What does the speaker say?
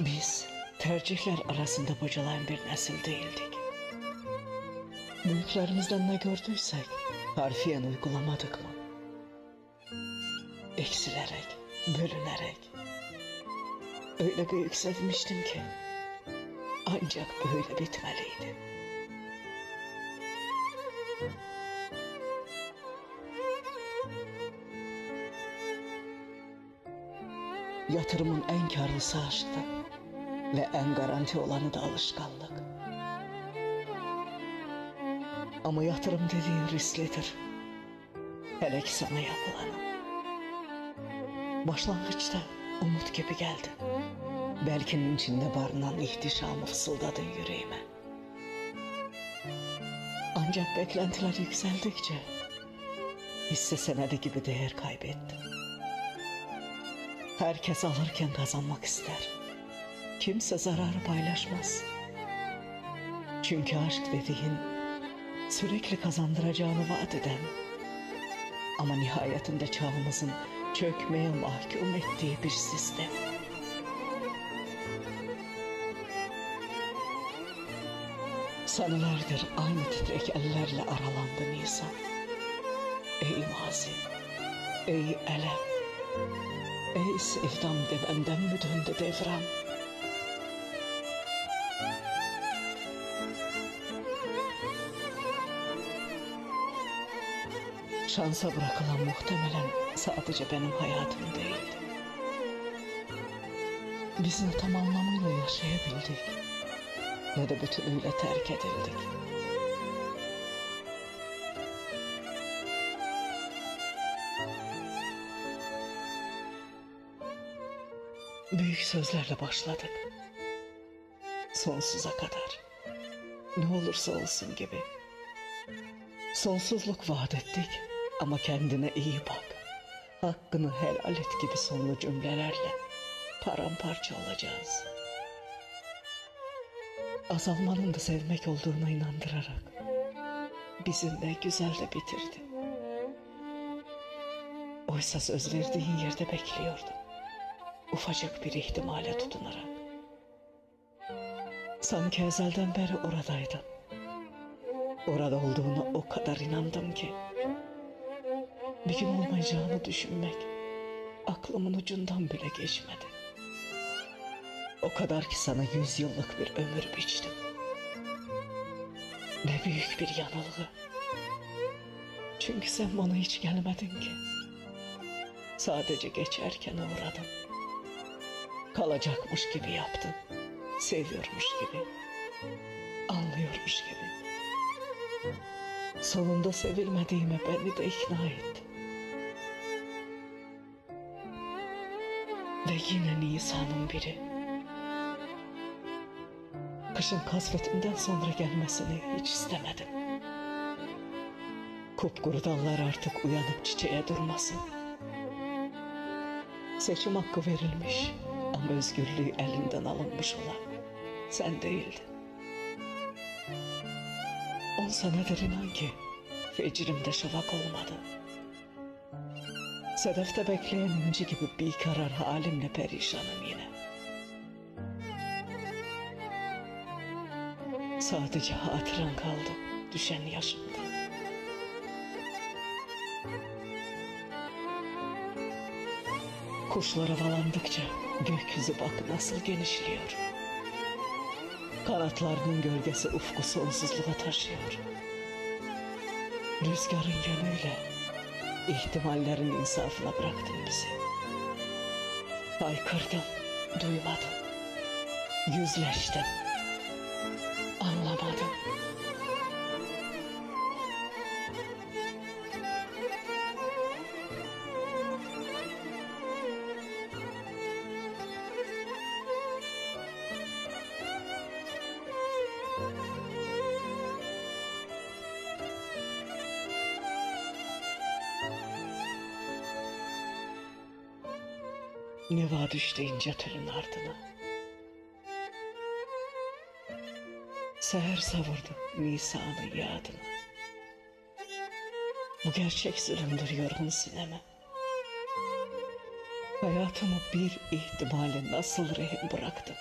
Biz tercihler arasında bocalayan bir nesil değildik. Büyüklerimizden ne gördüysek harfiyen uygulamadık mı? Eksilerek, bölünerek. Öyle büyük sevmiştim ki ancak böyle bitmeliydi. Yatırımın en karlısı aşktı ve en garanti olanı da alışkanlık. Ama yatırım dediğin risklidir. Hele ki sana yapılanı. Başlangıçta umut gibi geldi. Belkinin içinde barınan ihtişamı fısıldadın yüreğime. Ancak beklentiler yükseldikçe hisse senedi gibi değer kaybetti. Herkes alırken kazanmak ister. Kimse zararı paylaşmaz. Çünkü aşk dediğin sürekli kazandıracağını vaat eden ama nihayetinde çağımızın çökmeye mahkum ettiği bir sistem. Senelerdir aynı titrek ellerle aralandı Nisan. Ey mazi, ey elem, ey sevdam demenden mi döndü devran? Şansa bırakılan muhtemelen sadece benim hayatım değildi. Biz ne tam anlamıyla yaşayabildik, ne de bütünüyle terk edildik. Büyük sözlerle başladık, sonsuza kadar, ne olursa olsun gibi. Sonsuzluk vaat ettik ama kendine iyi bak. Hakkını helal et gibi sonlu cümlelerle paramparça olacağız. Azalmanın da sevmek olduğuna inandırarak bizimle güzel de bitirdi. Oysa söz verdiğin yerde bekliyordum, ufacık bir ihtimale tutunarak. Sanki ezelden beri oradaydın. Orada olduğuna o kadar inandım ki bir gün olmayacağını düşünmek aklımın ucundan bile geçmedi. O kadar ki sana 100 yıllık bir ömür biçtim. Ne büyük bir yanılgı. Çünkü sen bana hiç gelmedin ki. Sadece geçerken uğradın. Kalacakmış gibi yaptın. Seviyormuş gibi. Anlıyormuş gibi. Sonunda sevilmediğime beni de ikna ettin. Ve yine Nisan'ın biri. Kışın kasvetinden sonra gelmesini hiç istemedim. Kupkuru dallar artık uyanıp çiçeğe durmasın. Seçim hakkı verilmiş ama özgürlüğü elinden alınmış olan sen değildin. 10 senedir inan ki fecrimde şafak olmadı. Sedefte bekleyen inci gibi bir karar halimle perişanım yine. Sadece hatıran kaldı düşen yaşımda. Kuşlar havalandıkça gökyüzü bak nasıl genişliyor. Kanatlarının gölgesi ufku sonsuzluğa taşıyor. Rüzgarın yönüyle ihtimallerin insafına bıraktın bizi. Haykırdım, duymadım. Yüzleştim, anlamadım. Neva düştü ince telin ardına. Seher savurdu Nisan'ın yadına. Bu gerçek zulümdür yorgun sineme. Hayatımı bir ihtimale nasıl rehin bıraktım?